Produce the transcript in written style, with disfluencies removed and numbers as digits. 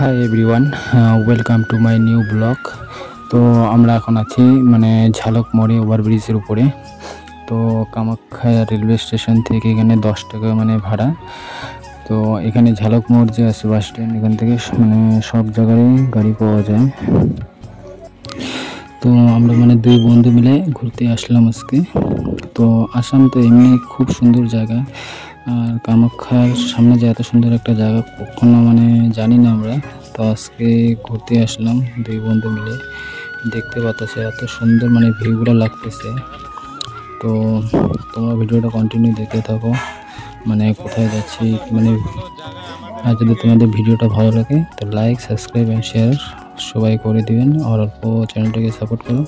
Hi everyone, welcome to my new blog. তো আমরা এখন আছি মানে ঝালক মোড়ে ওভারব্রিজের উপরে। তো কামাখ্যা রেলওয়ে স্টেশন থেকে এখানে 10 টাকা মানে ভাড়া। তো এখানে ঝালক মোড় যে আছে বাস স্ট্যান্ড, এখান থেকে মানে সব জায়গায় গাড়ি পাওয়া যায়। তো আমরা মানে দুই বন্ধু মিলে ঘুরতে আসলাম আজকে। তো আসাম তো এমনি খুব সুন্দর জায়গা, আর কামাখ্যার সামনে যে এত সুন্দর একটা জায়গা কখনো মানে জানি না আমরা। তো আজকে ঘুরতে আসলাম দুই বন্ধু মিলে, দেখতে পাচ্ছি এত সুন্দর মানে ভিউগুলো লাগতেছে। তো তোমরা ভিডিওটা কন্টিনিউ দেখতে থাকো, মানে কোথায় যাচ্ছি মানে। আর যদি তোমাদের ভিডিওটা ভালো লাগে তো লাইক, সাবস্ক্রাইব অ্যান্ড শেয়ার সবাই করে দিবেন, আর অল্প চ্যানেলটাকে সাপোর্ট করো।